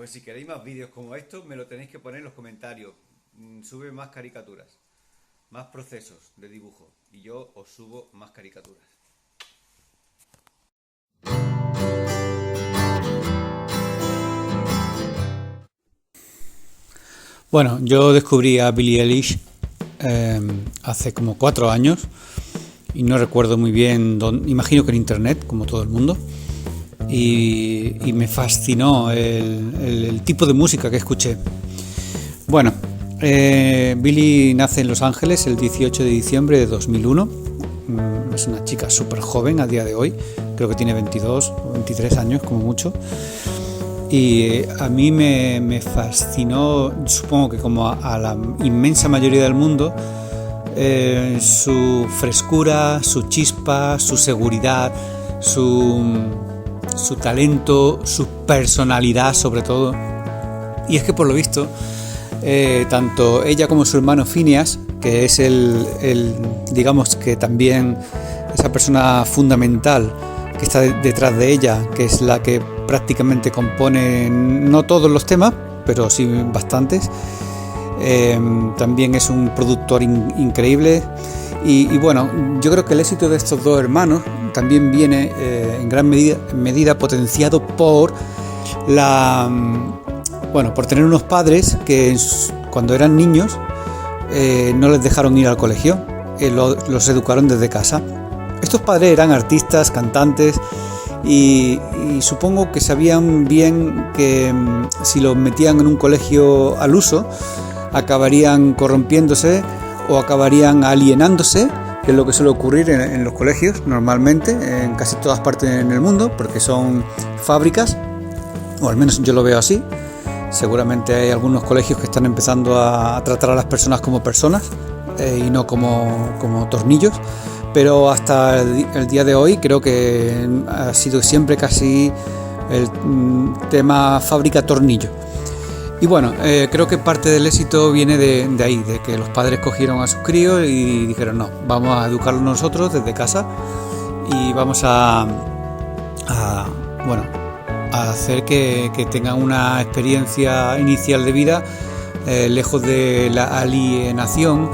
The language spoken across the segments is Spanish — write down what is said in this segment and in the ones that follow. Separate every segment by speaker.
Speaker 1: Pues si queréis más vídeos como estos, me lo tenéis que poner en los comentarios. Sube más caricaturas, más procesos de dibujo. Y yo os subo más caricaturas. Bueno, yo descubrí a Billie Eilish hace como 4 años y no recuerdo muy bien dónde, imagino que en internet, como todo el mundo, y me fascinó el tipo de música que escuché. Bueno, Billie nace en Los Ángeles el 18 de diciembre de 2001. Es una chica súper joven a día de hoy, creo que tiene 22 o 23 años como mucho. Y a mí me fascinó, supongo que como a la inmensa mayoría del mundo, su frescura, su chispa, su seguridad, su talento, su personalidad sobre todo. Y es que por lo visto, tanto ella como su hermano Phineas, que es digamos que también esa persona fundamental que está detrás de ella, que es la que prácticamente compone no todos los temas, pero sí bastantes. También es un productor increíble y bueno, yo creo que el éxito de estos dos hermanos también viene en gran medida potenciado por por tener unos padres que cuando eran niños no les dejaron ir al colegio, los educaron desde casa. Estos padres eran artistas, cantantes y supongo que sabían bien que si los metían en un colegio al uso acabarían corrompiéndose o acabarían alienándose, que es lo que suele ocurrir en los colegios normalmente, en casi todas partes en el mundo, porque son fábricas, o al menos yo lo veo así. Seguramente hay algunos colegios que están empezando a tratar a las personas como personas y no como tornillos. Pero hasta el día de hoy creo que ha sido siempre casi el tema fábrica tornillo. Y bueno, creo que parte del éxito viene de ahí, de que los padres cogieron a sus críos y dijeron no, vamos a educarlos nosotros desde casa y vamos a hacer que tengan una experiencia inicial de vida lejos de la alienación,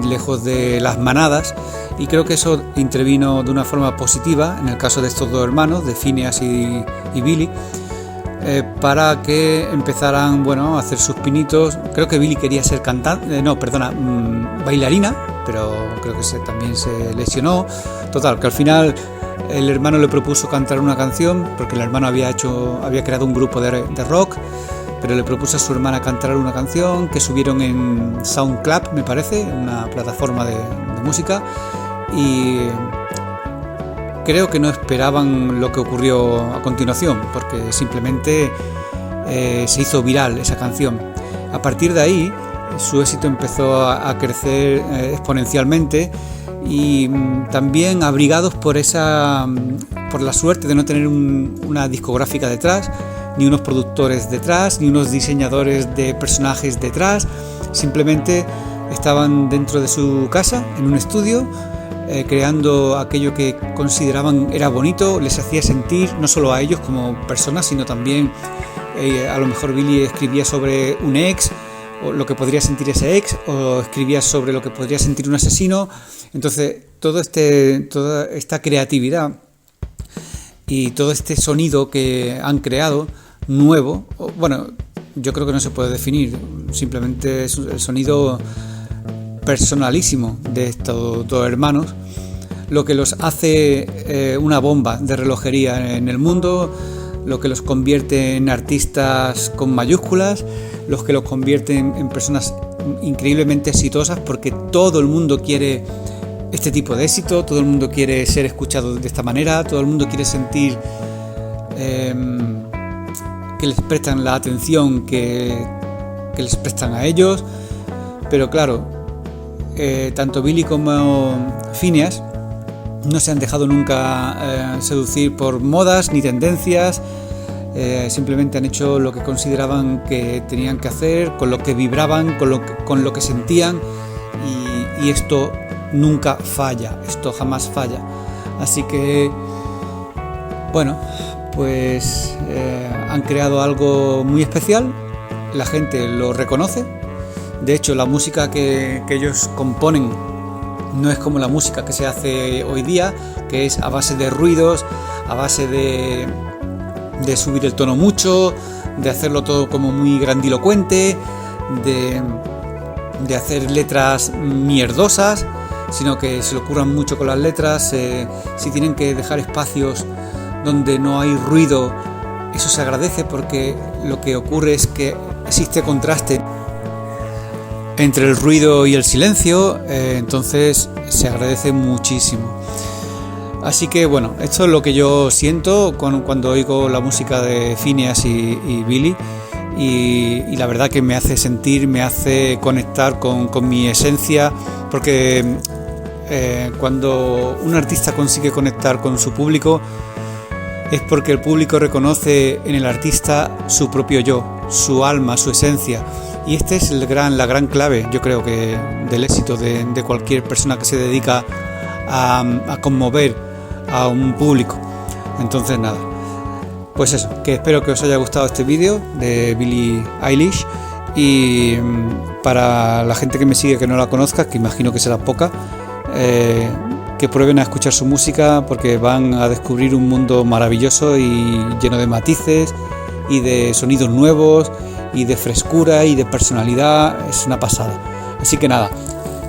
Speaker 1: lejos de las manadas. Y creo que eso intervino de una forma positiva en el caso de estos dos hermanos, de Phineas y Billie, para que empezaran a hacer sus pinitos. Creo que Billie quería ser bailarina, pero creo que también se lesionó. Total, que al final el hermano le propuso cantar una canción, porque el hermano había creado un grupo de rock, pero le propuso a su hermana cantar una canción que subieron en SoundCloud, me parece, una plataforma de música. Y creo que no esperaban lo que ocurrió a continuación, porque simplemente se hizo viral esa canción. A partir de ahí su éxito empezó a crecer exponencialmente y también abrigados por la suerte de no tener una discográfica detrás, ni unos productores detrás, ni unos diseñadores de personajes detrás. Simplemente estaban dentro de su casa, en un estudio, creando aquello que consideraban era bonito, les hacía sentir no solo a ellos como personas, sino también a lo mejor Billie escribía sobre un ex, o lo que podría sentir ese ex, o escribía sobre lo que podría sentir un asesino. Entonces toda esta creatividad y todo este sonido que han creado nuevo, yo creo que no se puede definir, simplemente es el sonido personalísimo de estos dos hermanos, lo que los hace una bomba de relojería en el mundo, lo que los convierte en artistas con mayúsculas, los que los convierten en personas increíblemente exitosas, porque todo el mundo quiere este tipo de éxito, todo el mundo quiere ser escuchado de esta manera, todo el mundo quiere sentir que les prestan la atención que les prestan a ellos. Pero claro, tanto Billie como Phineas no se han dejado nunca seducir por modas ni tendencias. Simplemente han hecho lo que consideraban que tenían que hacer, con lo que vibraban, con lo que sentían, y esto nunca falla, esto jamás falla. Así que pues han creado algo muy especial, la gente lo reconoce. De hecho, la música que ellos componen no es como la música que se hace hoy día, que es a base de ruidos, a base de subir el tono mucho, de hacerlo todo como muy grandilocuente, de hacer letras mierdosas, sino que se lo curran mucho con las letras. Si tienen que dejar espacios donde no hay ruido, eso se agradece, porque lo que ocurre es que existe contraste entre el ruido y el silencio, entonces se agradece muchísimo. Así que bueno, esto es lo que yo siento cuando oigo la música de Phineas y Billy, y la verdad que me hace sentir, me hace conectar con mi esencia, porque cuando un artista consigue conectar con su público es porque el público reconoce en el artista su propio yo, su alma, su esencia. Y esta es la gran clave, yo creo, que del éxito de cualquier persona que se dedica a conmover a un público. Entonces nada, pues eso, que espero que os haya gustado este vídeo de Billie Eilish, y para la gente que me sigue que no la conozca, que imagino que será poca, que prueben a escuchar su música, porque van a descubrir un mundo maravilloso y lleno de matices y de sonidos nuevos y de frescura y de personalidad. Es una pasada. Así que nada,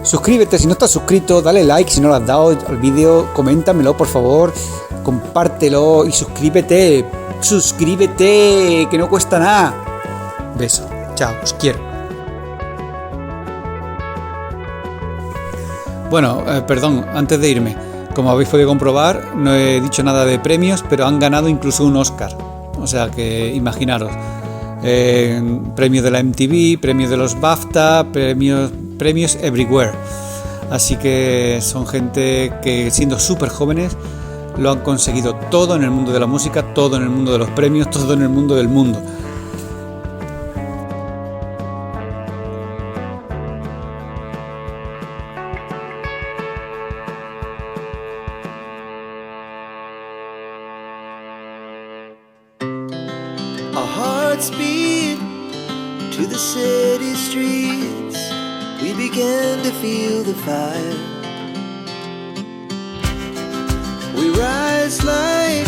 Speaker 1: suscríbete si no estás suscrito, dale like si no lo has dado al vídeo, coméntamelo por favor, compártelo y suscríbete, que no cuesta nada. Beso, chao, os quiero. Bueno, perdón, antes de irme, como habéis podido comprobar, no he dicho nada de premios, pero han ganado incluso un Oscar. O sea que imaginaros, premios de la MTV, premios de los BAFTA, premios everywhere. Así que son gente que, siendo súper jóvenes, lo han conseguido todo en el mundo de la música, todo en el mundo de los premios, todo en el mundo del mundo.
Speaker 2: Our hearts beat to the city streets. We began to feel the fire. We rise like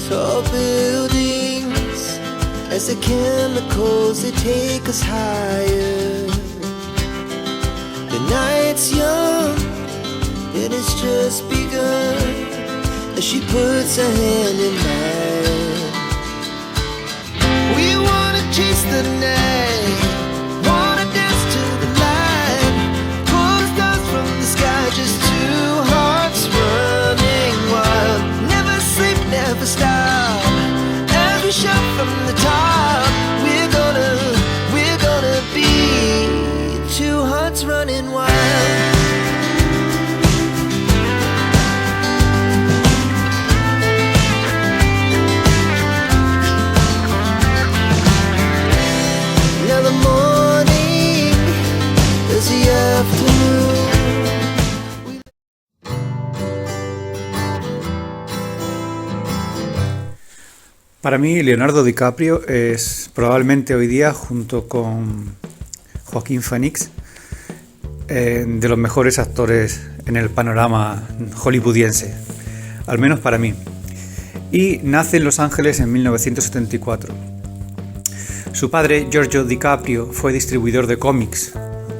Speaker 2: tall buildings as the chemicals, they take us higher. The night's young and it's just begun as she puts her hand in mine. We wanna chase the night, wanna dance to the light, pull the stars from the sky, just two hearts running wild. Never sleep, never stop, as we shout from the top. We're gonna be two hearts running wild.
Speaker 1: Para mí, Leonardo DiCaprio es probablemente hoy día, junto con Joaquín Phoenix, de los mejores actores en el panorama hollywoodiense, al menos para mí. Y nace en Los Ángeles en 1974. Su padre, Giorgio DiCaprio, fue distribuidor de cómics.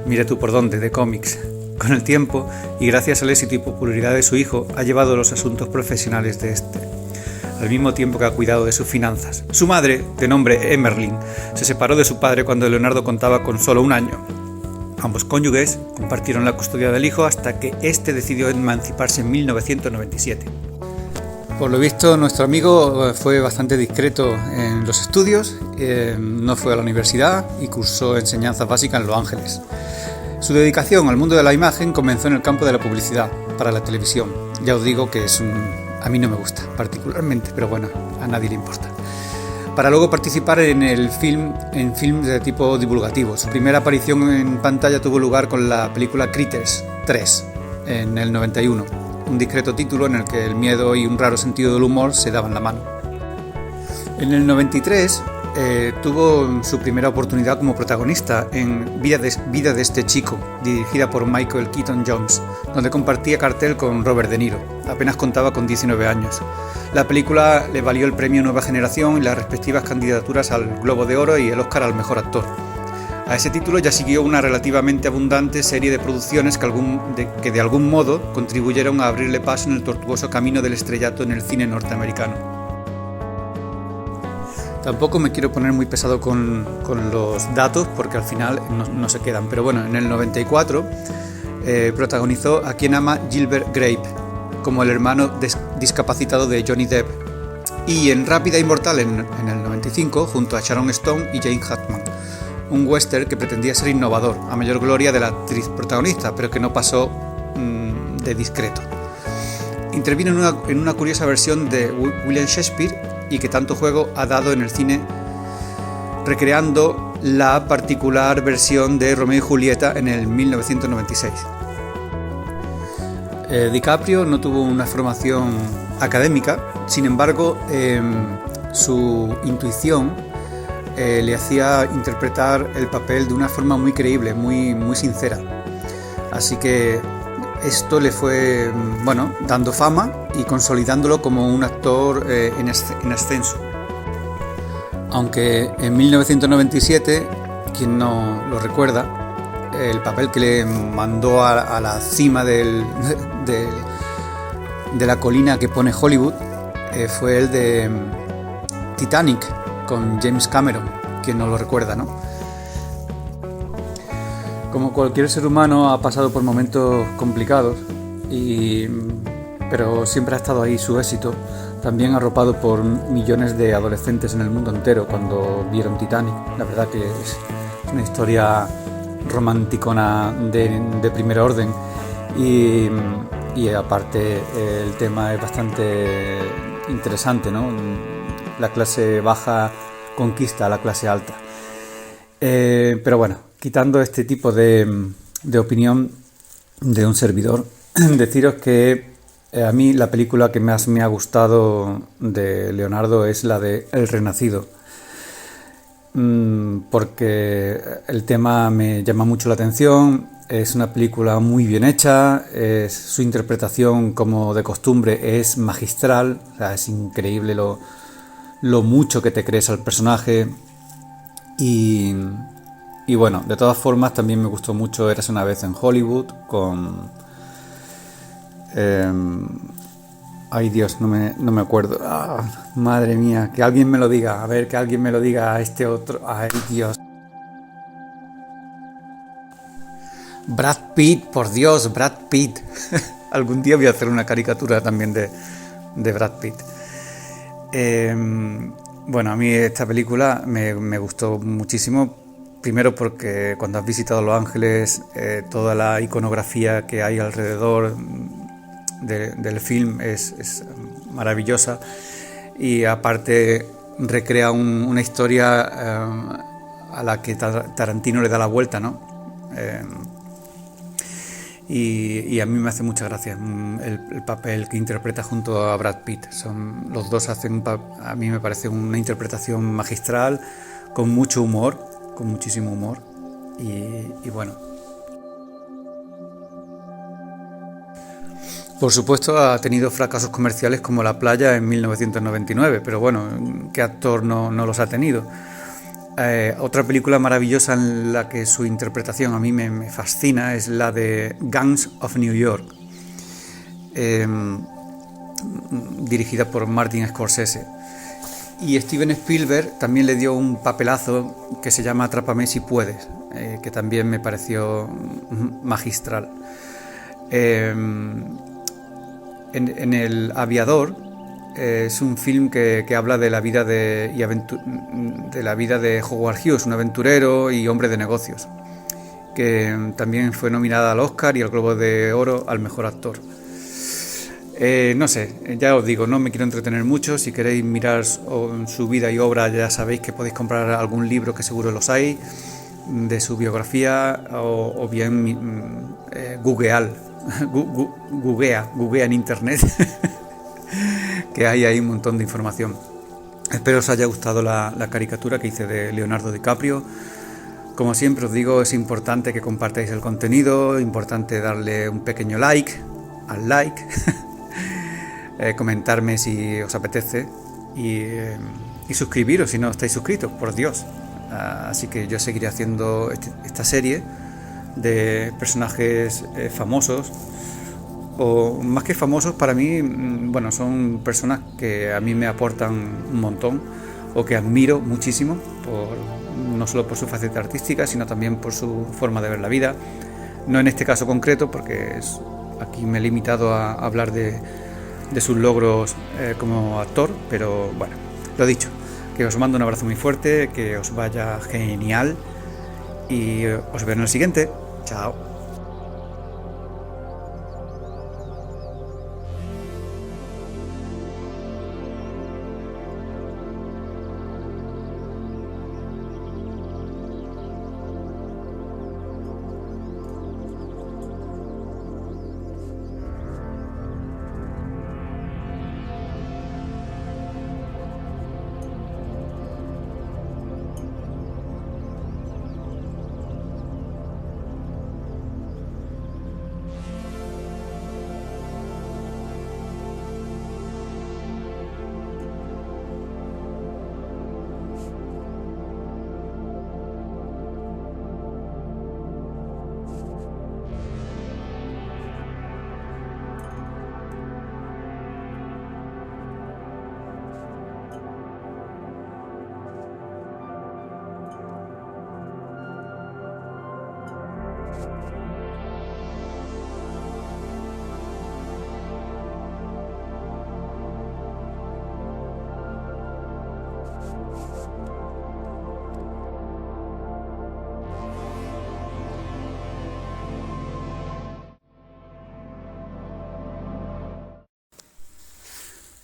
Speaker 1: Mira tú por dónde, de cómics. Con el tiempo, y gracias al éxito y popularidad de su hijo, ha llevado los asuntos profesionales de este, al mismo tiempo que ha cuidado de sus finanzas. Su madre, de nombre Emerlyn, se separó de su padre cuando Leonardo contaba con solo 1 año. Ambos cónyuges compartieron la custodia del hijo hasta que éste decidió emanciparse en 1997. Por lo visto, nuestro amigo fue bastante discreto en los estudios, no fue a la universidad y cursó enseñanza básica en Los Ángeles. Su dedicación al mundo de la imagen comenzó en el campo de la publicidad para la televisión. Ya os digo que a mí no me gusta particularmente, pero bueno, a nadie le importa. Para luego participar en films de tipo divulgativo. Su primera aparición en pantalla tuvo lugar con la película Critters 3 en el 91, un discreto título en el que el miedo y un raro sentido del humor se daban la mano. En el 93 tuvo su primera oportunidad como protagonista en Vida de este chico, dirigida por Michael Keaton Jones, donde compartía cartel con Robert De Niro. Apenas contaba con 19 años. La película le valió el premio Nueva Generación y las respectivas candidaturas al Globo de Oro y el Oscar al Mejor Actor. A ese título ya siguió una relativamente abundante serie de producciones que de algún modo contribuyeron a abrirle paso en el tortuoso camino del estrellato en el cine norteamericano. Tampoco me quiero poner muy pesado con los datos porque al final no se quedan, pero bueno, en el 94 protagonizó A quien ama Gilbert Grape, como el hermano discapacitado de Johnny Depp, y en Rápida e Mortal en el 95 junto a Sharon Stone y Jane Hackman, un western que pretendía ser innovador, a mayor gloria de la actriz protagonista, pero que no pasó de discreto. Intervino en una curiosa versión de William Shakespeare y que tanto juego ha dado en el cine, recreando la particular versión de Romeo y Julieta en el 1996. DiCaprio no tuvo una formación académica, sin embargo, su intuición le hacía interpretar el papel de una forma muy creíble, muy sincera. Así que esto le fue, dando fama y consolidándolo como un actor en ascenso. Aunque en 1997, quien no lo recuerda, el papel que le mandó a la cima de la colina que pone Hollywood fue el de Titanic con James Cameron, quien no lo recuerda, ¿no? Como cualquier ser humano ha pasado por momentos complicados, pero siempre ha estado ahí su éxito, también arropado por millones de adolescentes en el mundo entero cuando vieron Titanic. La verdad que es una historia romanticona de primer orden y aparte el tema es bastante interesante, ¿no? La clase baja conquista a la clase alta. Pero bueno, quitando este tipo de opinión de un servidor, deciros que a mí la película que más me ha gustado de Leonardo es la de El Renacido, porque el tema me llama mucho la atención. Es una película muy bien hecha, su interpretación, como de costumbre, es magistral. O sea, es increíble lo mucho que te crees al personaje. Y bueno, de todas formas también me gustó mucho Érase una vez en Hollywood con... ay Dios, no me acuerdo. Madre mía, que alguien me lo diga. A ver, que alguien me lo diga a este otro. Ay Dios. Brad Pitt, por Dios, Brad Pitt. Algún día voy a hacer una caricatura también de Brad Pitt. Bueno, a mí esta película me gustó muchísimo. Primero porque cuando has visitado Los Ángeles, toda la iconografía que hay alrededor del film es maravillosa, y aparte recrea una historia a la que Tarantino le da la vuelta, ¿no? Y a mí me hace mucha gracia el papel que interpreta junto a Brad Pitt. Los dos hacen, a mí me parece una interpretación magistral, con mucho humor, con muchísimo humor, y bueno. Por supuesto ha tenido fracasos comerciales como La playa en 1999, pero bueno, ¿qué actor no los ha tenido? Otra película maravillosa en la que su interpretación a mí me fascina es la de Gangs of New York, dirigida por Martin Scorsese. Y Steven Spielberg también le dio un papelazo que se llama Atrápame si puedes, que también me pareció magistral. En El Aviador es un film que habla de la vida de la vida de Howard Hughes, un aventurero y hombre de negocios, que también fue nominada al Oscar y al Globo de Oro al Mejor Actor. No sé, ya os digo, no me quiero entretener mucho. Si queréis mirar su vida y obra, ya sabéis que podéis comprar algún libro, que seguro los hay, de su biografía, o bien googlear, googlea en internet, que hay ahí un montón de información. Espero os haya gustado la caricatura que hice de Leonardo DiCaprio. Como siempre os digo, es importante que compartáis el contenido, importante darle un pequeño like, comentarme si os apetece y suscribiros si no estáis suscritos, por Dios. Así que yo seguiré haciendo esta serie de personajes famosos, o más que famosos para mí, bueno, son personas que a mí me aportan un montón o que admiro muchísimo, no solo por su faceta artística, sino también por su forma de ver la vida. No en este caso concreto, porque aquí me he limitado a hablar de sus logros como actor, pero bueno, lo dicho, que os mando un abrazo muy fuerte, que os vaya genial y os veo en el siguiente. Chao.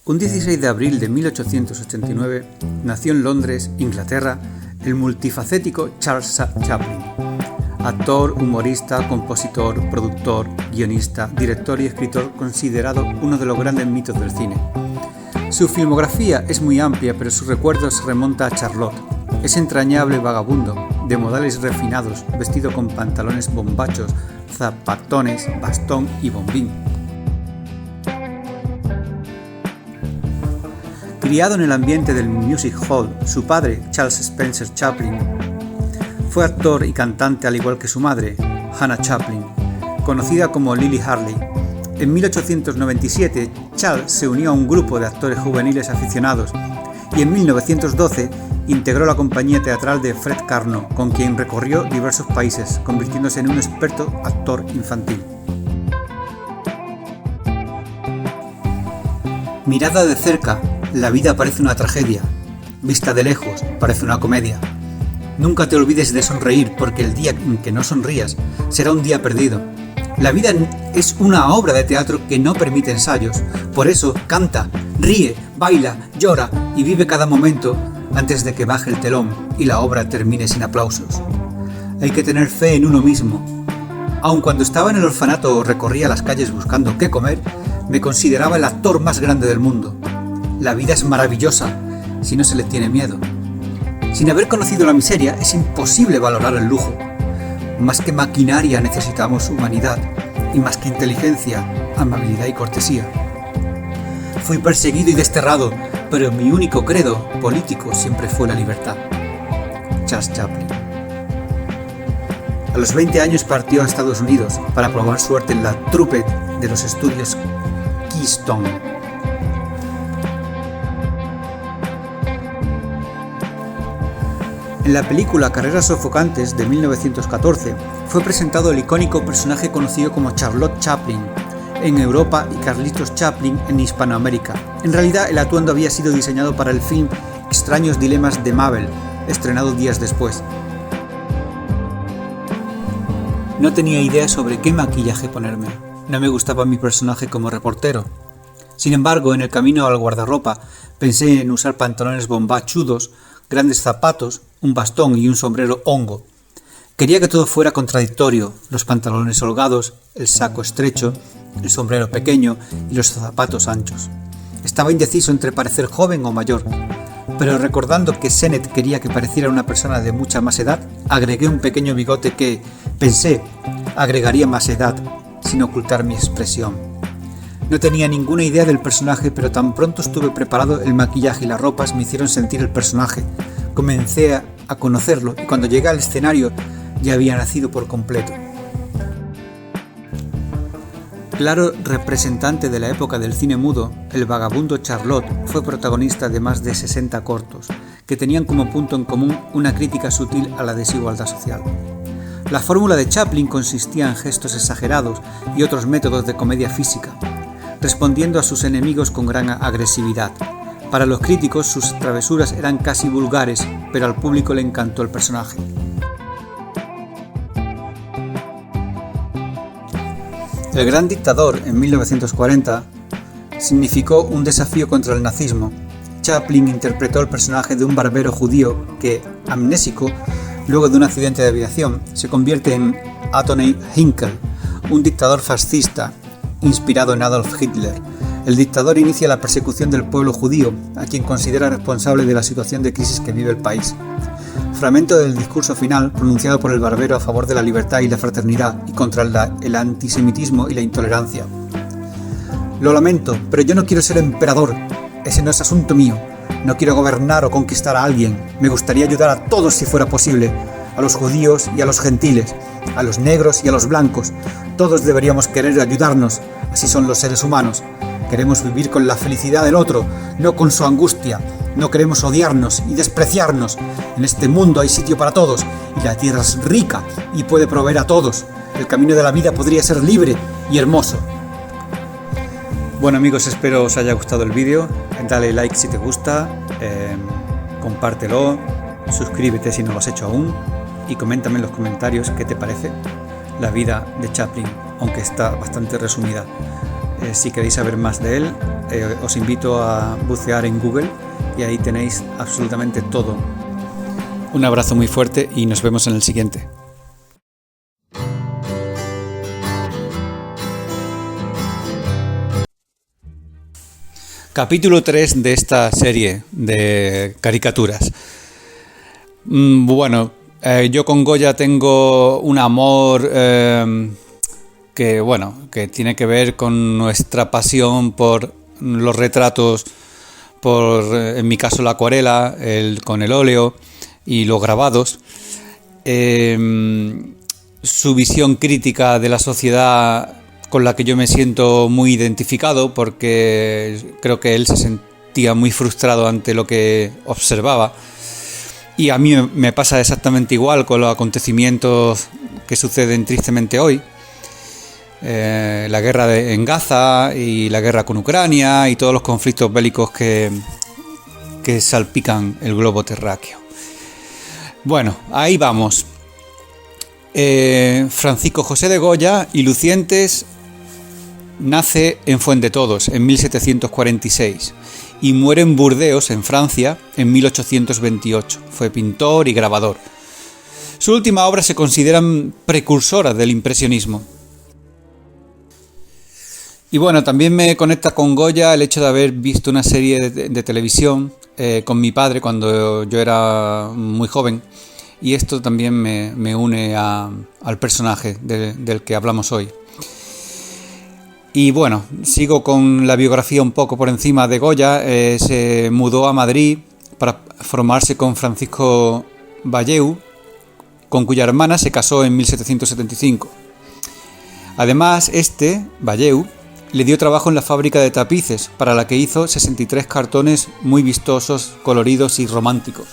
Speaker 1: Un 16 de abril de 1889 nació en Londres, Inglaterra, el multifacético Charles Chaplin. Actor, humorista, compositor, productor, guionista, director y escritor considerado uno de los grandes mitos del cine. Su filmografía es muy amplia, pero su recuerdo se remonta a Charlotte. Es entrañable vagabundo, de modales refinados, vestido con pantalones bombachos, zapatones, bastón y bombín. Criado en el ambiente del Music Hall, su padre, Charles Spencer Chaplin, fue actor y cantante al igual que su madre, Hannah Chaplin, conocida como Lily Harley. En 1897, Charles se unió a un grupo de actores juveniles aficionados y en 1912 integró la compañía teatral de Fred Karno, con quien recorrió diversos países, convirtiéndose en un experto actor infantil. Mirada de cerca, la vida parece una tragedia. Vista de lejos, parece una comedia. Nunca te olvides de sonreír, porque el día en que no sonrías será un día perdido. La vida es una obra de teatro que no permite ensayos. Por eso, canta, ríe, baila, llora y vive cada momento antes de que baje el telón y la obra termine sin aplausos. Hay que tener fe en uno mismo. Aun cuando estaba en el orfanato o recorría las calles buscando qué comer, me consideraba el actor más grande del mundo. La vida es maravillosa si no se le tiene miedo. Sin haber conocido la miseria, es imposible valorar el lujo. Más que maquinaria necesitamos humanidad, y más que inteligencia, amabilidad y cortesía. Fui perseguido y desterrado, pero mi único credo político siempre fue la libertad. Charles Chaplin. A los 20 años partió a Estados Unidos para probar suerte en la troupe de los estudios Keystone. En la película Carreras sofocantes de 1914 fue presentado el icónico personaje conocido como Charlotte Chaplin en Europa y Carlitos Chaplin en Hispanoamérica. En realidad el atuendo había sido diseñado para el film Extraños dilemas de Mabel, estrenado días después. No tenía idea sobre qué maquillaje ponerme. No me gustaba mi personaje como reportero. Sin embargo, en el camino al guardarropa pensé en usar pantalones bombachudos, grandes zapatos, un bastón y un sombrero hongo. Quería que todo fuera contradictorio, los pantalones holgados, el saco estrecho, el sombrero pequeño y los zapatos anchos. Estaba indeciso entre parecer joven o mayor. pero recordando que Sennett quería que pareciera una persona de mucha más edad, agregué un pequeño bigote que, pensé, agregaría más edad, sin ocultar mi expresión. No tenía ninguna idea del personaje, pero tan pronto estuve preparado, el maquillaje y las ropas me hicieron sentir el personaje. Comencé a conocerlo y cuando llegué al escenario ya había nacido por completo. Claro representante de la época del cine mudo, el vagabundo Charlot fue protagonista de más de 60 cortos, que tenían como punto en común una crítica sutil a la desigualdad social. La fórmula de Chaplin consistía en gestos exagerados y otros métodos de comedia física, respondiendo a sus enemigos con gran agresividad. Para los críticos sus travesuras eran casi vulgares, pero al público le encantó el personaje. El Gran Dictador, en 1940, significó un desafío contra el nazismo. Chaplin interpretó el personaje de un barbero judío que, amnésico, luego de un accidente de aviación, se convierte en Anthony Hinkel, un dictador fascista inspirado en Adolf Hitler. El dictador inicia la persecución del pueblo judío, a quien considera responsable de la situación de crisis que vive el país. Fragmento del discurso final pronunciado por el barbero a favor de la libertad y la fraternidad y contra el antisemitismo y la intolerancia. Lo lamento, pero yo no quiero ser emperador. Ese no es asunto mío. No quiero gobernar o conquistar a alguien. Me gustaría ayudar a todos si fuera posible. A los judíos y a los gentiles, a los negros y a los blancos. Todos deberíamos querer ayudarnos. Así son los seres humanos. Queremos vivir con la felicidad del otro, no con su angustia. No queremos odiarnos y despreciarnos. En este mundo hay sitio para todos y la tierra es rica y puede proveer a todos. El camino de la vida podría ser libre y hermoso. Bueno amigos, espero os haya gustado el vídeo. Dale like si te gusta, compártelo, suscríbete si no lo has hecho aún y coméntame en los comentarios qué te parece la vida de Chaplin, aunque está bastante resumida. Si queréis saber más de él, os invito a bucear en Google y ahí tenéis absolutamente todo. Un abrazo muy fuerte y nos vemos en el siguiente. Capítulo 3 de esta serie de caricaturas. Bueno, yo con Goya tengo un amor que tiene que ver con nuestra pasión por los retratos, por en mi caso la acuarela, con el óleo y los grabados. Su visión crítica de la sociedad, con la que yo me siento muy identificado, porque creo que él se sentía muy frustrado ante lo que observaba. Y a mí me pasa exactamente igual con los acontecimientos que suceden tristemente hoy. La guerra en Gaza y la guerra con Ucrania y todos los conflictos bélicos que salpican el globo terráqueo. Bueno, ahí vamos. Francisco José de Goya y Lucientes nace en Fuendetodos en 1746 y muere en Burdeos, en Francia, en 1828. Fue pintor y grabador. Su última obra se consideran precursoras del impresionismo. Y bueno, también me conecta con Goya el hecho de haber visto una serie de televisión con mi padre cuando yo era muy joven. Y esto también me une al personaje del que hablamos hoy. Y bueno, sigo con la biografía un poco por encima de Goya. Se mudó a Madrid para formarse con Francisco Valleu, con cuya hermana se casó en 1775. Además, Valleu, le dio trabajo en la fábrica de tapices, para la que hizo 63 cartones muy vistosos, coloridos y románticos.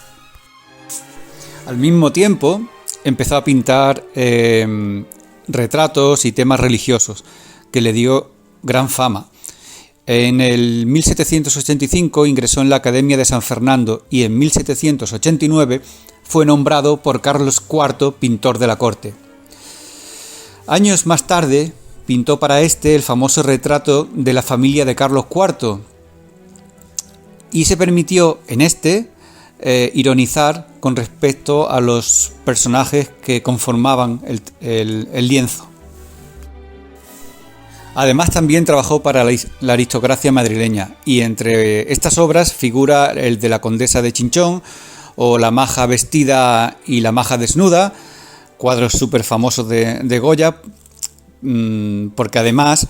Speaker 1: Al mismo tiempo, empezó a pintar retratos y temas religiosos, que le dio gran fama. En el 1785 ingresó en la Academia de San Fernando y en 1789 fue nombrado por Carlos IV pintor de la corte. Años más tarde pintó para el famoso retrato de la familia de Carlos IV y se permitió en ironizar con respecto a los personajes que conformaban el lienzo. Además también trabajó para la aristocracia madrileña, y entre estas obras figura el de la Condesa de Chinchón o La maja vestida y La maja desnuda, cuadros súper famosos de Goya, porque además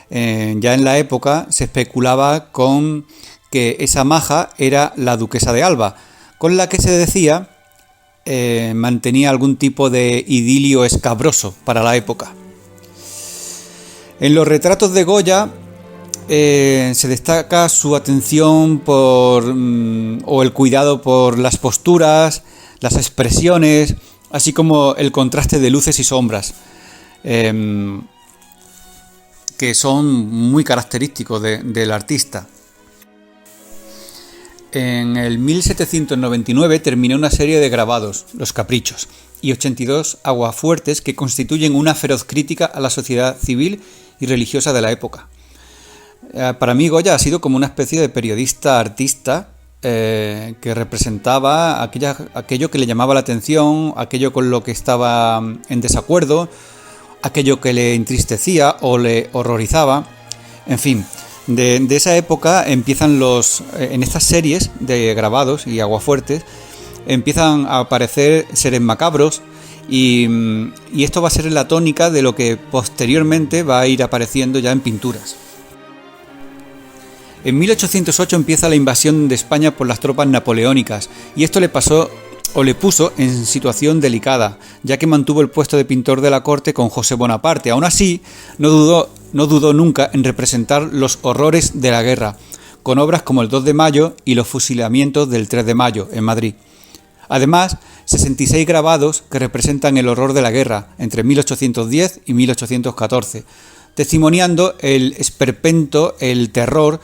Speaker 1: ya en la época se especulaba con que esa maja era la duquesa de Alba, con la que se decía mantenía algún tipo de idilio escabroso para la época. En los retratos de Goya se destaca su atención o el cuidado por las posturas, las expresiones, así como el contraste de luces y sombras, que son muy característicos del artista. En el 1799 terminó una serie de grabados, Los Caprichos, y 82 aguafuertes que constituyen una feroz crítica a la sociedad civil y religiosa de la época. Para mí Goya ha sido como una especie de periodista artista que representaba aquello que le llamaba la atención, aquello con lo que estaba en desacuerdo, aquello que le entristecía o le horrorizaba. En fin, de esa época empiezan en estas series de grabados y aguafuertes empiezan a aparecer seres macabros, y esto va a ser la tónica de lo que posteriormente va a ir apareciendo ya en pinturas. En 1808 empieza la invasión de España por las tropas napoleónicas, y esto le puso en situación delicada, ya que mantuvo el puesto de pintor de la corte con José Bonaparte. Aún así, no dudó nunca en representar los horrores de la guerra, con obras como el 2 de mayo y los fusilamientos del 3 de mayo en Madrid. Además, 66 grabados que representan el horror de la guerra entre 1810 y 1814, testimoniando el esperpento, el terror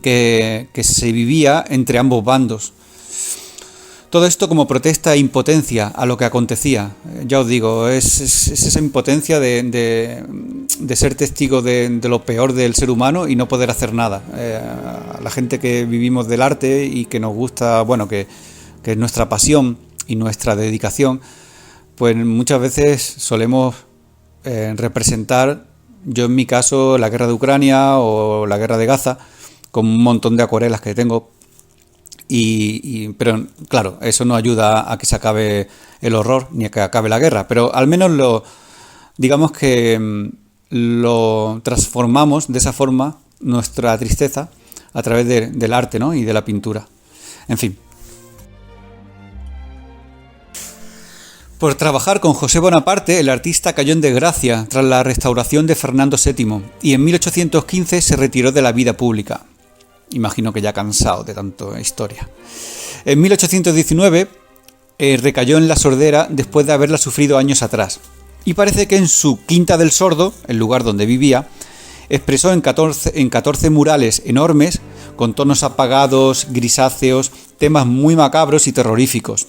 Speaker 1: que se vivía entre ambos bandos. Todo esto como protesta e impotencia a lo que acontecía. Ya os digo, es esa impotencia de ser testigo de lo peor del ser humano y no poder hacer nada. La gente que vivimos del arte y que nos gusta, bueno, que es nuestra pasión y nuestra dedicación, pues muchas veces solemos representar, yo en mi caso, la guerra de Ucrania o la guerra de Gaza, con un montón de acuarelas que tengo, pero claro, eso no ayuda a que se acabe el horror ni a que acabe la guerra, pero al menos digamos que lo transformamos de esa forma, nuestra tristeza, a través del arte, ¿no? Y de la pintura. En fin. Por trabajar con José Bonaparte, el artista cayó en desgracia tras la restauración de Fernando VII, y en 1815 se retiró de la vida pública. Imagino que ya cansado de tanta historia. En 1819 recayó en la sordera después de haberla sufrido años atrás. Y parece que en su Quinta del Sordo, el lugar donde vivía, expresó en 14 murales enormes, con tonos apagados, grisáceos, temas muy macabros y terroríficos,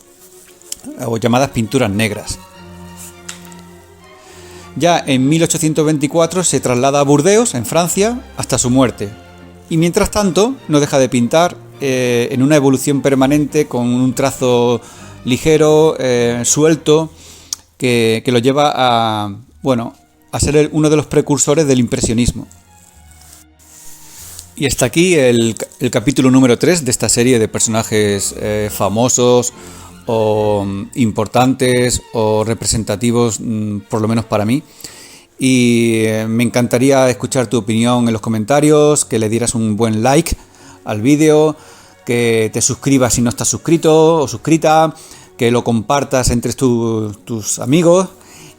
Speaker 1: o llamadas pinturas negras. Ya en 1824 se traslada a Burdeos, en Francia, hasta su muerte. Y mientras tanto no deja de pintar en una evolución permanente, con un trazo ligero, suelto, que lo lleva a ser uno de los precursores del impresionismo. Y hasta aquí el capítulo número 3 de esta serie de personajes famosos o importantes o representativos, por lo menos para mí. Y me encantaría escuchar tu opinión en los comentarios, que le dieras un buen like al vídeo, que te suscribas si no estás suscrito o suscrita, que lo compartas entre tus amigos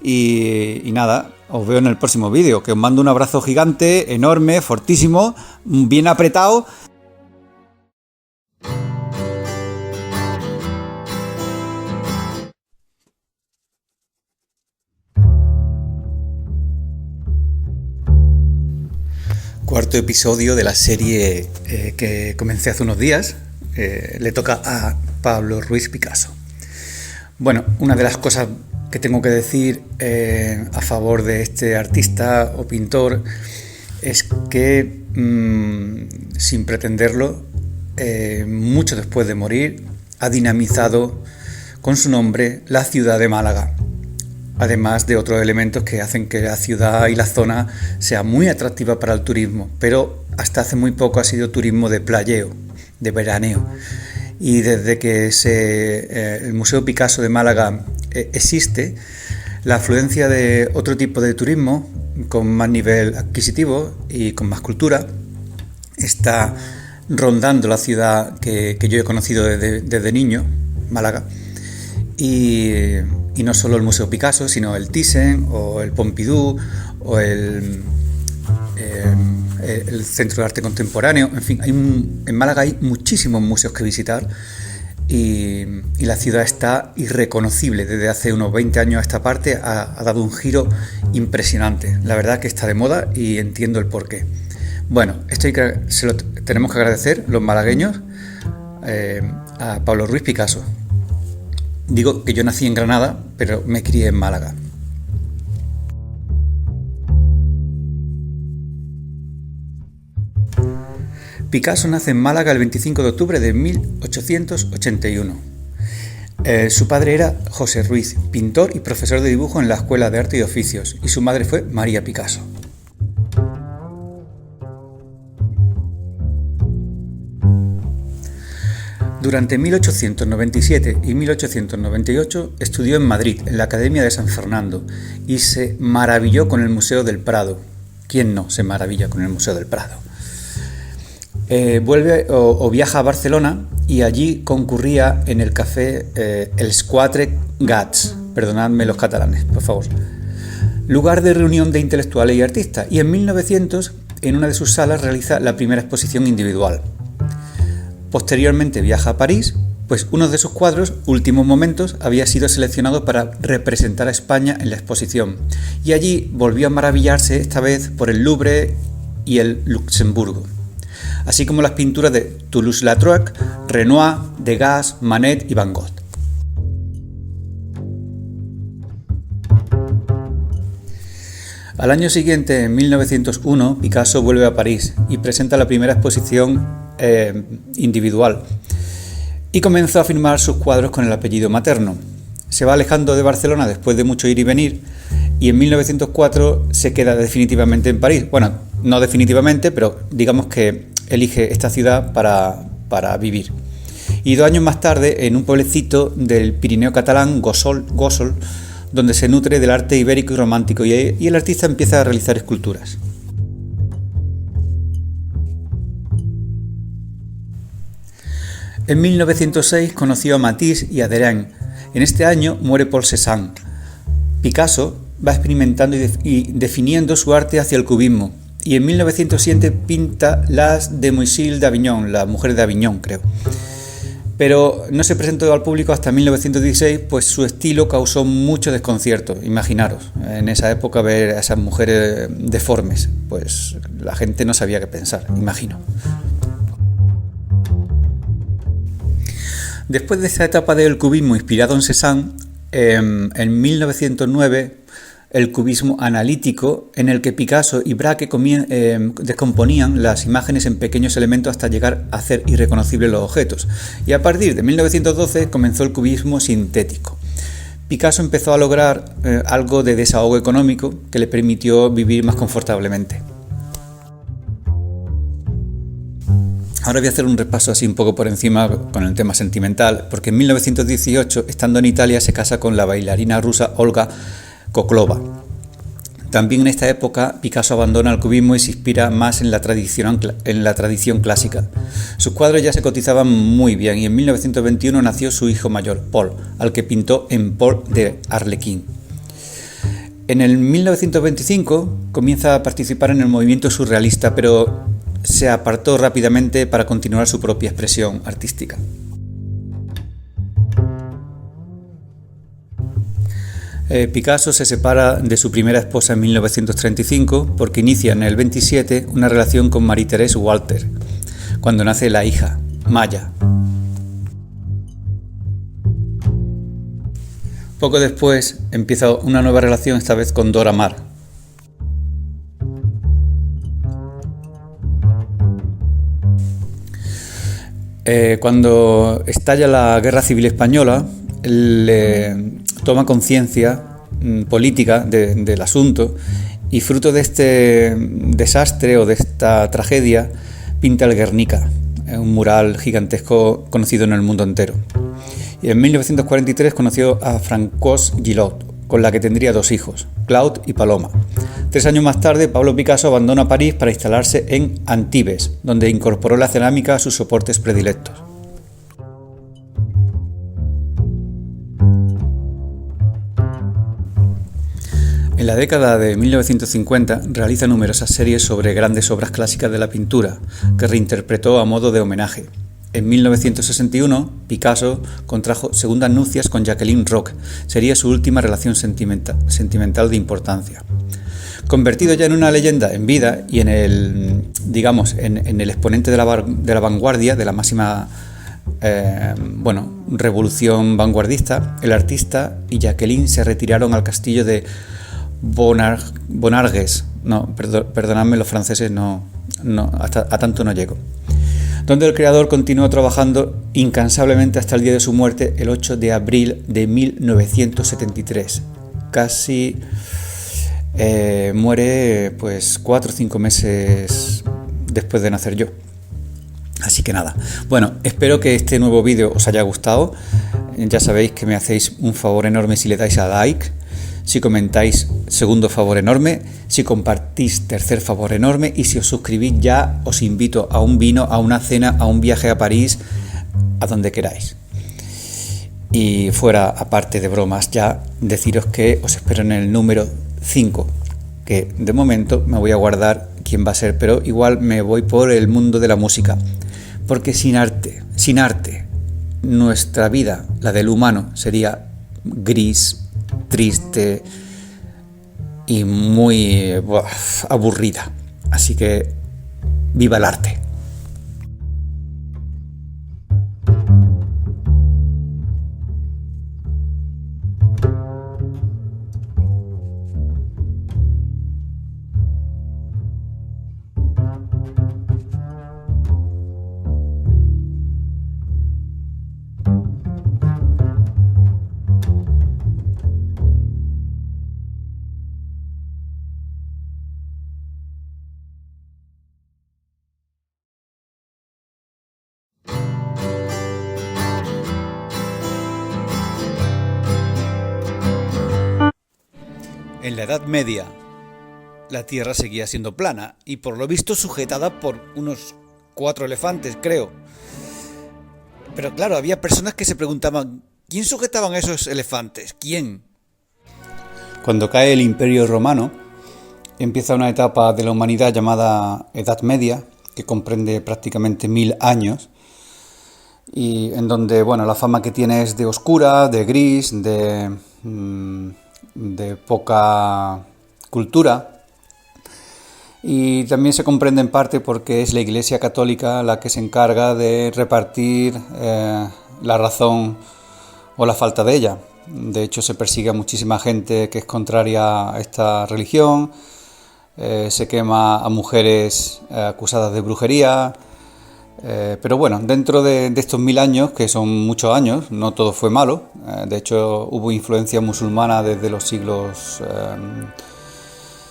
Speaker 1: y nada, os veo en el próximo vídeo, que os mando un abrazo gigante, enorme, fortísimo, bien apretado. Cuarto episodio de la serie que comencé hace unos días. Le toca a Pablo Ruiz Picasso. Bueno, una de las cosas que tengo que decir a favor de este artista o pintor es que, sin pretenderlo, mucho después de morir, ha dinamizado con su nombre la ciudad de Málaga. además de otros elementos que hacen que la ciudad y la zona sea muy atractiva para el turismo, pero hasta hace muy poco ha sido turismo de playeo, de veraneo. Y desde que el Museo Picasso de Málaga existe, la afluencia de otro tipo de turismo con más nivel adquisitivo y con más cultura está rondando la ciudad que yo he conocido desde niño, Málaga, y no solo el Museo Picasso, sino el Thyssen o el Pompidou o el Centro de Arte Contemporáneo. En fin, en Málaga hay muchísimos museos que visitar y la ciudad está irreconocible. Desde hace unos 20 años a esta parte ha dado un giro impresionante. La verdad que está de moda y entiendo el porqué. Bueno, esto se lo tenemos que agradecer los malagueños a Pablo Ruiz Picasso. Digo que yo nací en Granada, pero me crié en Málaga. Picasso nace en Málaga el 25 de octubre de 1881. Su padre era José Ruiz, pintor y profesor de dibujo en la Escuela de Arte y Oficios, y su madre fue María Picasso. Durante 1897 y 1898 estudió en Madrid, en la Academia de San Fernando, y se maravilló con el Museo del Prado. ¿Quién no se maravilla con el Museo del Prado? Vuelve o viaja a Barcelona y allí concurría en el café Els Quatre Gats, perdonadme los catalanes, por favor, lugar de reunión de intelectuales y artistas, y en 1900 en una de sus salas realiza la primera exposición individual. Posteriormente viaja a París, pues uno de sus cuadros, Últimos Momentos, había sido seleccionado para representar a España en la exposición, y allí volvió a maravillarse esta vez por el Louvre y el Luxemburgo, así como las pinturas de Toulouse-Lautrec, Renoir, Degas, Manet y Van Gogh. Al año siguiente, en 1901, Picasso vuelve a París y presenta la primera exposición individual y comenzó a firmar sus cuadros con el apellido materno. Se va alejando de Barcelona después de mucho ir y venir y en 1904 se queda definitivamente en París. Bueno, no definitivamente, pero digamos que elige esta ciudad para vivir. Y 2 años más tarde, en un pueblecito del Pirineo catalán, Gósol, donde se nutre del arte ibérico y romántico, y el artista empieza a realizar esculturas. En 1906 conoció a Matisse y a Derain. En este año muere Paul Cézanne. Picasso va experimentando y definiendo su arte hacia el cubismo, y en 1907 pinta Las Demoiselles d'Avignon, las mujeres de Aviñón, creo. Pero no se presentó al público hasta 1916, pues su estilo causó mucho desconcierto. Imaginaros, en esa época ver a esas mujeres deformes, pues la gente no sabía qué pensar, imagino. Después de esta etapa del cubismo inspirado en Cézanne, en 1909 el cubismo analítico, en el que Picasso y Braque descomponían las imágenes en pequeños elementos hasta llegar a hacer irreconocibles los objetos. Y a partir de 1912 comenzó el cubismo sintético. Picasso empezó a lograr algo de desahogo económico que le permitió vivir más confortablemente. Ahora voy a hacer un repaso así un poco por encima con el tema sentimental, porque en 1918, estando en Italia, se casa con la bailarina rusa Olga Koklova. También en esta época Picasso abandona el cubismo y se inspira más en la tradición clásica. Sus cuadros ya se cotizaban muy bien y en 1921 nació su hijo mayor, Paul, al que pintó en Paul de Arlequín. En el 1925 comienza a participar en el movimiento surrealista, pero se apartó rápidamente para continuar su propia expresión artística. Picasso se separa de su primera esposa en 1935 porque inicia en el 27 una relación con Marie-Thérèse Walter, cuando nace la hija, Maya. Poco después empieza una nueva relación, esta vez con Dora Maar. Cuando estalla la Guerra Civil Española, toma conciencia política del asunto, y fruto de este desastre o de esta tragedia pinta el Guernica, un mural gigantesco conocido en el mundo entero. Y en 1943 conoció a Francoise Gillot, con la que tendría 2 hijos, Claude y Paloma. 3 años más tarde, Pablo Picasso abandona París para instalarse en Antibes, donde incorporó la cerámica a sus soportes predilectos. En la década de 1950 realiza numerosas series sobre grandes obras clásicas de la pintura, que reinterpretó a modo de homenaje. En 1961, Picasso contrajo segundas nupcias con Jacqueline Roch. Sería su última relación sentimental de importancia. Convertido ya en una leyenda en vida y en el, en el exponente de la vanguardia, de la máxima revolución vanguardista, el artista y Jacqueline se retiraron al castillo de Bonargues. Perdonadme los franceses, a tanto no llego. Donde el creador continuó trabajando incansablemente hasta el día de su muerte, el 8 de abril de 1973. Casi muere pues 4 o 5 meses después de nacer yo. Así que nada, bueno, espero que este nuevo vídeo os haya gustado. Ya sabéis que me hacéis un favor enorme si le dais a like. Si comentáis, segundo favor enorme. Si compartís, tercer favor enorme. Y si os suscribís ya, os invito a un vino, a una cena, a un viaje a París, a donde queráis. Y fuera, aparte de bromas, ya deciros que os espero en el número 5, que de momento me voy a guardar quién va a ser, pero igual me voy por el mundo de la música. Porque sin arte, nuestra vida, la del humano, sería gris, triste y muy aburrida. Así que viva el arte. En la Edad Media, la Tierra seguía siendo plana y por lo visto sujetada por unos 4 elefantes, creo. Pero claro, había personas que se preguntaban, ¿quién sujetaban a esos elefantes? ¿Quién? Cuando cae el Imperio Romano, empieza una etapa de la humanidad llamada Edad Media, que comprende prácticamente 1000 años, y en donde, la fama que tiene es de oscura, de gris, de poca cultura, y también se comprende en parte porque es la Iglesia Católica la que se encarga de repartir la razón o la falta de ella. De hecho, se persigue a muchísima gente que es contraria a esta religión, se quema a mujeres acusadas de brujería. Pero bueno, dentro de estos 1000 años, que son muchos años, no todo fue malo. De hecho, hubo influencia musulmana desde los siglos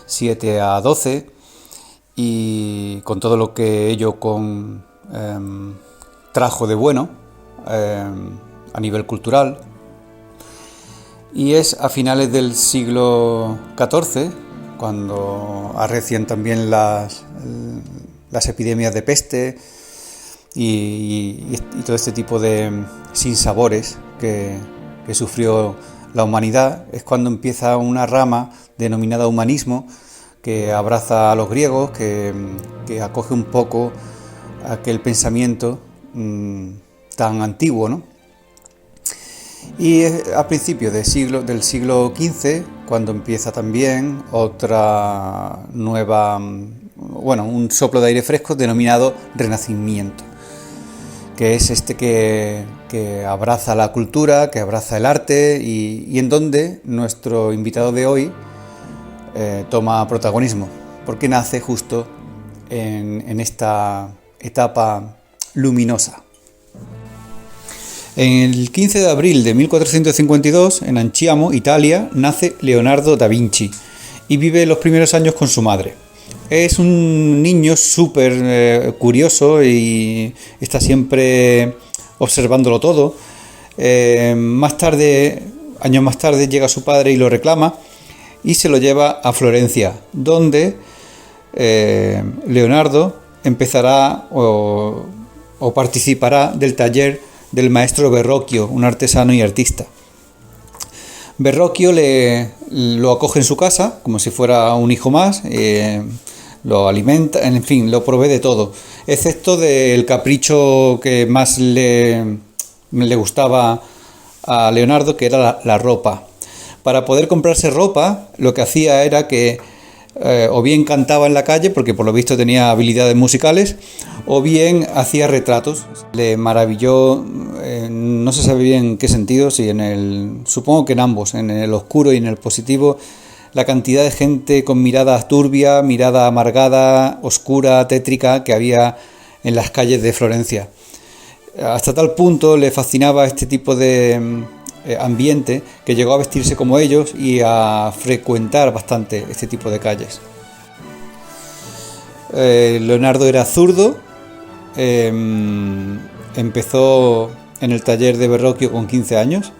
Speaker 1: 7 a 12, y con todo lo que ello trajo de bueno a nivel cultural. Y es a finales del siglo XIV cuando arrecian también las epidemias de peste y todo este tipo de sinsabores que sufrió la humanidad. Es cuando empieza una rama denominada humanismo, que abraza a los griegos, que acoge un poco aquel pensamiento tan antiguo, ¿no? Y a principios del siglo XV, cuando empieza también otra nueva, un soplo de aire fresco denominado Renacimiento, que es este que abraza la cultura, que abraza el arte, y en donde nuestro invitado de hoy toma protagonismo, porque nace justo en esta etapa luminosa. El 15 de abril de 1452, en Anciano, Italia, nace Leonardo da Vinci y vive los primeros años con su madre. Es un niño súper curioso y está siempre observándolo todo. Años más tarde, llega su padre y lo reclama y se lo lleva a Florencia, donde Leonardo empezará o participará del taller del maestro Verrocchio, un artesano y artista. Verrocchio lo acoge en su casa como si fuera un hijo más, lo alimenta, en fin, lo provee de todo, excepto del capricho que más le gustaba a Leonardo, que era la ropa. Para poder comprarse ropa, lo que hacía era que o bien cantaba en la calle, porque por lo visto tenía habilidades musicales, o bien hacía retratos. Le maravilló, no se sabe bien en qué sentido, si supongo que en ambos, en el oscuro y en el positivo, la cantidad de gente con mirada turbia, mirada amargada, oscura, tétrica que había en las calles de Florencia. Hasta tal punto le fascinaba este tipo de ambiente que llegó a vestirse como ellos y a frecuentar bastante este tipo de calles. Leonardo era zurdo, empezó en el taller de Verrocchio con 15 años.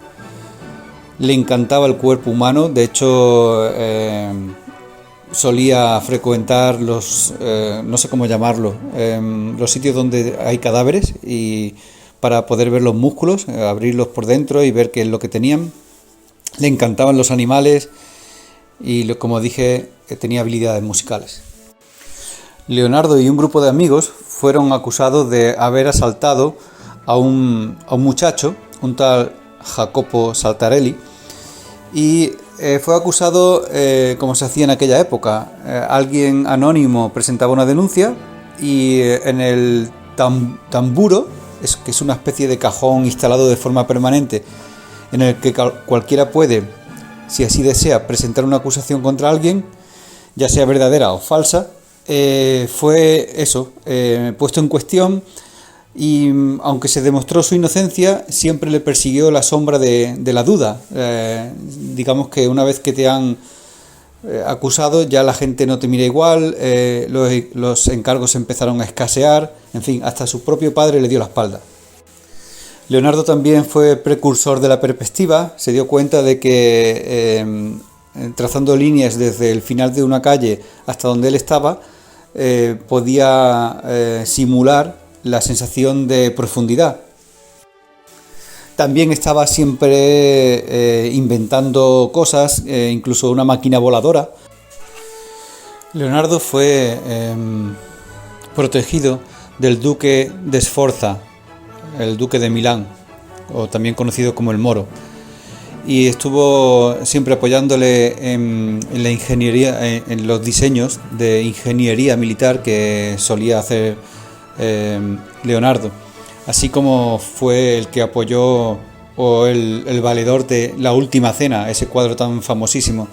Speaker 1: Le encantaba el cuerpo humano, de hecho solía frecuentar no sé cómo llamarlo, los sitios donde hay cadáveres y para poder ver los músculos, abrirlos por dentro y ver qué es lo que tenían. Le encantaban los animales y, como dije, tenía habilidades musicales. Leonardo y un grupo de amigos fueron acusados de haber asaltado a un muchacho, un tal Jacopo Saltarelli, y fue acusado como se hacía en aquella época. Alguien anónimo presentaba una denuncia y en el tamburo, que es una especie de cajón instalado de forma permanente en el que cualquiera puede, si así desea, presentar una acusación contra alguien, ya sea verdadera o falsa, fue puesto en cuestión. Y aunque se demostró su inocencia, siempre le persiguió la sombra de la duda. Digamos que una vez que te han acusado, ya la gente no te mira igual, los encargos empezaron a escasear, en fin, hasta su propio padre le dio la espalda. Leonardo también fue precursor de la perspectiva, se dio cuenta de que trazando líneas desde el final de una calle hasta donde él estaba, podía simular la sensación de profundidad. También estaba siempre inventando cosas, incluso una máquina voladora. Leonardo fue protegido del duque de Sforza, el duque de Milán, o también conocido como el Moro, y estuvo siempre apoyándole en la ingeniería, en los diseños de ingeniería militar que solía hacer Leonardo, así como fue el que apoyó o el valedor de La Última Cena, ese cuadro tan famosísimo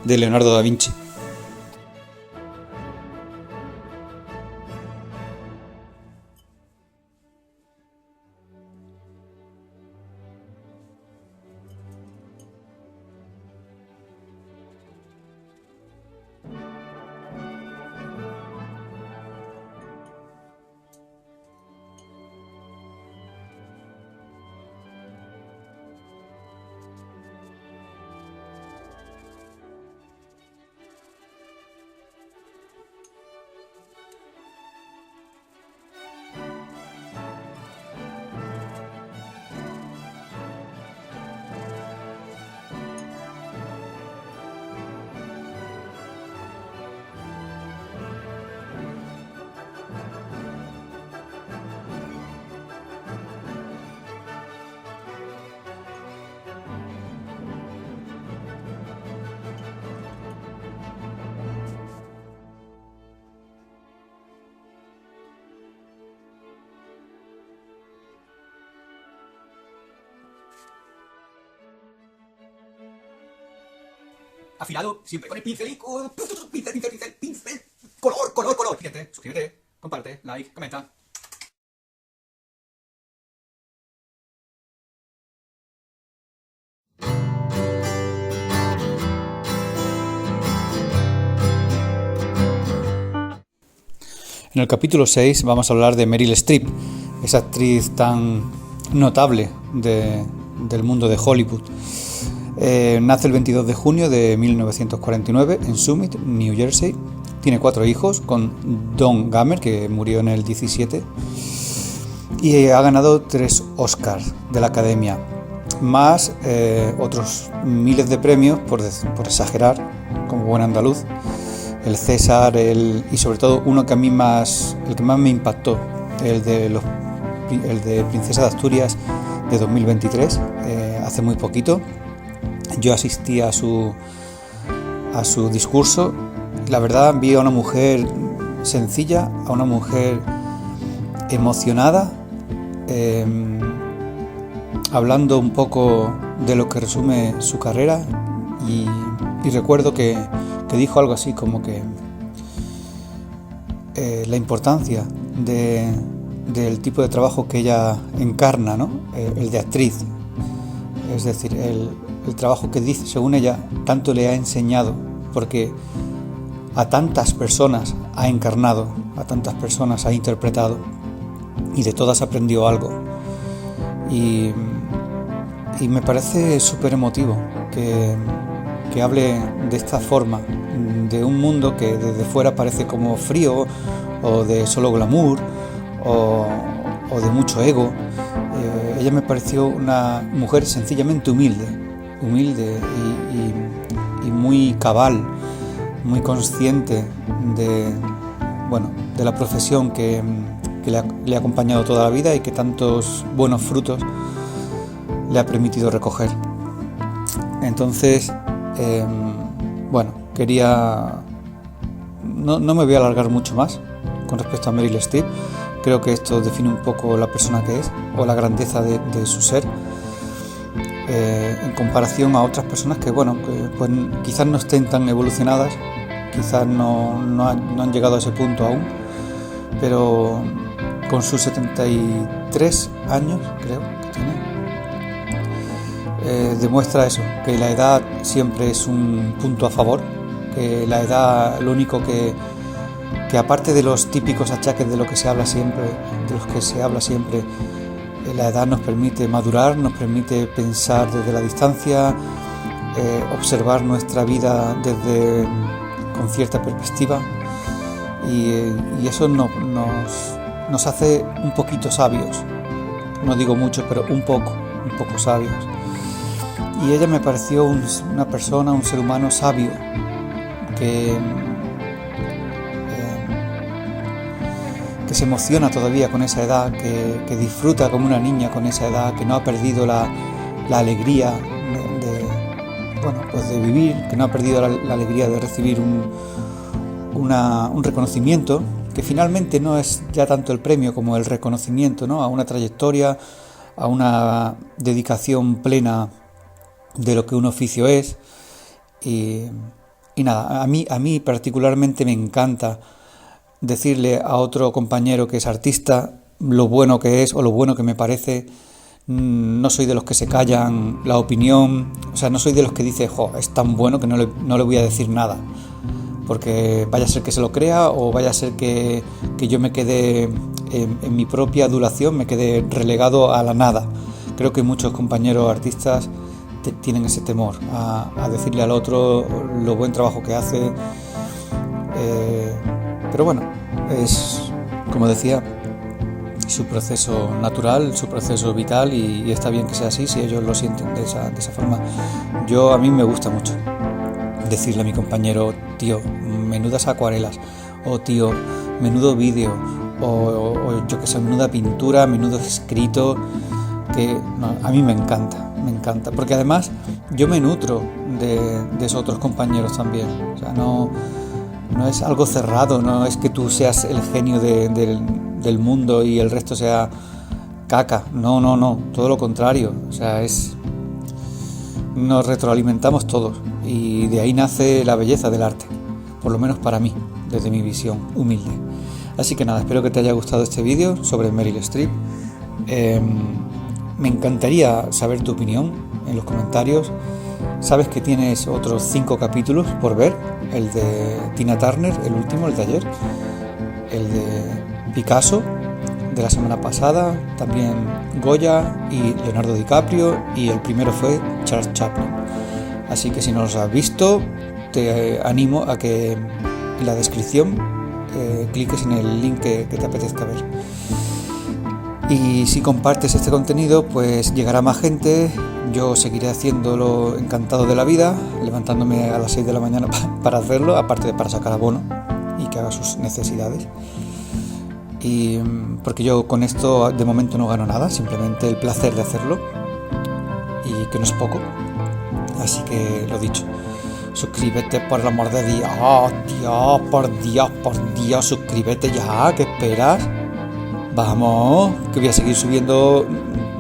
Speaker 1: de Leonardo da Vinci.
Speaker 3: Afilado, siempre con el pincelico, pincel, color. Fíjate, suscríbete, comparte, like, comenta.
Speaker 1: En el capítulo 6 vamos a hablar de Meryl Streep, esa actriz tan notable del mundo de Hollywood. Nace el 22 de junio de 1949 en Summit, New Jersey. Tiene 4 hijos con Don Gummer, que murió en el 17, y ha ganado 3 Oscars de la Academia, más otros miles de premios, por exagerar, como buen andaluz, el César, y sobre todo uno que a mí el que más me impactó, el de Princesa de Asturias de 2023, hace muy poquito. Yo asistí a su discurso. La verdad, vi a una mujer sencilla, a una mujer emocionada, hablando un poco de lo que resume su carrera, y recuerdo que dijo algo así como que la importancia del tipo de trabajo que ella encarna, ¿no? El de actriz, es decir, el trabajo que dice, según ella, tanto le ha enseñado, porque a tantas personas ha encarnado, a tantas personas ha interpretado, y de todas aprendió algo. Y me parece súper emotivo que hable de esta forma, de un mundo que desde fuera parece como frío, o de solo glamour, o de mucho ego. Ella me pareció una mujer sencillamente humilde y muy cabal, muy consciente de la profesión que le ha acompañado toda la vida y que tantos buenos frutos le ha permitido recoger. Entonces, quería... No me voy a alargar mucho más con respecto a Meryl Streep. Creo que esto define un poco la persona que es, o la grandeza de su ser, en comparación a otras personas que pues quizás no estén tan evolucionadas, quizás no han llegado a ese punto aún, pero con sus 73 años, creo que tiene, demuestra eso, que la edad siempre es un punto a favor, que la edad, lo único que aparte de los típicos achaques de los que se habla siempre, la edad nos permite madurar, nos permite pensar desde la distancia, observar nuestra vida con cierta perspectiva, y eso nos hace un poquito sabios. No digo mucho, pero un poco sabios. Y ella me pareció una persona, un ser humano sabio, que se emociona todavía con esa edad, que disfruta como una niña con esa edad, que no ha perdido la alegría de vivir, que no ha perdido la alegría de recibir un reconocimiento, que finalmente no es ya tanto el premio como el reconocimiento, ¿no? A una trayectoria, a una dedicación plena de lo que un oficio es. Y nada, a mí particularmente me encanta decirle a otro compañero que es artista lo bueno que es o lo bueno que me parece. No soy de los que se callan la opinión, o sea, no soy de los que dice, es tan bueno que no le voy a decir nada, porque vaya a ser que se lo crea, o vaya a ser que yo me quede en mi propia adulación, me quede relegado a la nada. Creo que muchos compañeros artistas tienen ese temor a decirle al otro lo buen trabajo que hace, pero bueno, es, como decía, su proceso natural, su proceso vital, y está bien que sea así si ellos lo sienten de esa forma. A mí me gusta mucho decirle a mi compañero, tío, menudas acuarelas, o tío, menudo vídeo, o yo que sé, menuda pintura, menudo escrito, a mí me encanta, porque además yo me nutro de esos otros compañeros también. O sea, no es algo cerrado, no es que tú seas el genio del mundo y el resto sea caca, no, todo lo contrario. O sea, nos retroalimentamos todos, y de ahí nace la belleza del arte, por lo menos para mí, desde mi visión humilde. Así que nada, espero que te haya gustado este vídeo sobre Meryl Streep. Me encantaría saber tu opinión en los comentarios. Sabes que tienes otros 5 capítulos por ver, el de Tina Turner, el último, el de ayer, el de Picasso de la semana pasada, también Goya y Leonardo DiCaprio, y el primero fue Charles Chaplin. Así que si no los has visto, te animo a que en la descripción cliques en el link que te apetezca ver. Y si compartes este contenido, pues llegará más gente. Yo seguiré haciéndolo encantado de la vida, levantándome a las 6 de la mañana para hacerlo, aparte de para sacar abono y que haga sus necesidades. Y porque yo con esto de momento no gano nada, simplemente el placer de hacerlo, y que no es poco. Así que lo dicho, suscríbete por el amor de Dios, por Dios, suscríbete ya, ¿qué esperas? Vamos, que voy a seguir subiendo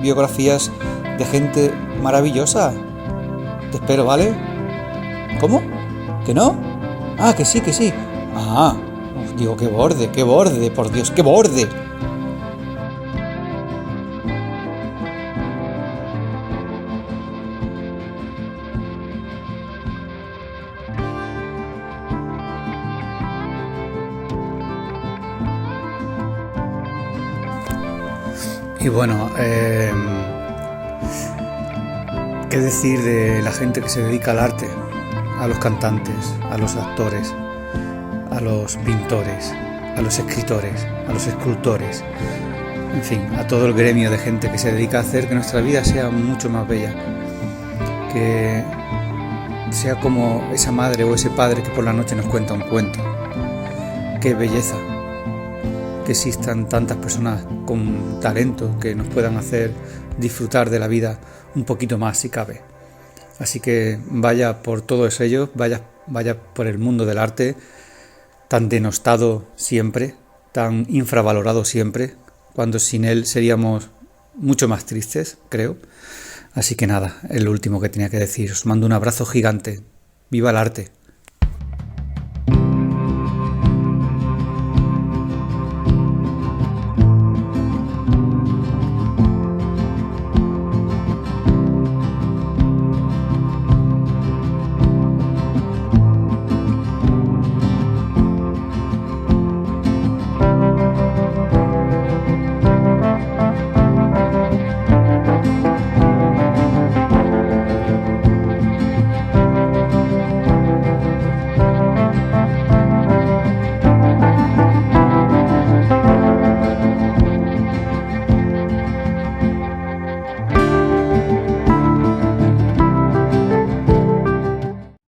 Speaker 1: biografías de gente maravillosa. Te espero, ¿vale? ¿Cómo? ¿Que no? Ah, que sí. Ah, digo, qué borde, por Dios, qué borde. Y bueno, ¿qué decir de la gente que se dedica al arte? A los cantantes, a los actores, a los pintores, a los escritores, a los escultores, en fin, a todo el gremio de gente que se dedica a hacer que nuestra vida sea mucho más bella, que sea como esa madre o ese padre que por la noche nos cuenta un cuento. ¡Qué belleza! Que existan tantas personas con talento que nos puedan hacer disfrutar de la vida un poquito más si cabe. Así que vaya por todos ellos, vaya por el mundo del arte, tan denostado siempre, tan infravalorado siempre, cuando sin él seríamos mucho más tristes, creo. Así que nada, es lo último que tenía que decir. Os mando un abrazo gigante. ¡Viva el arte!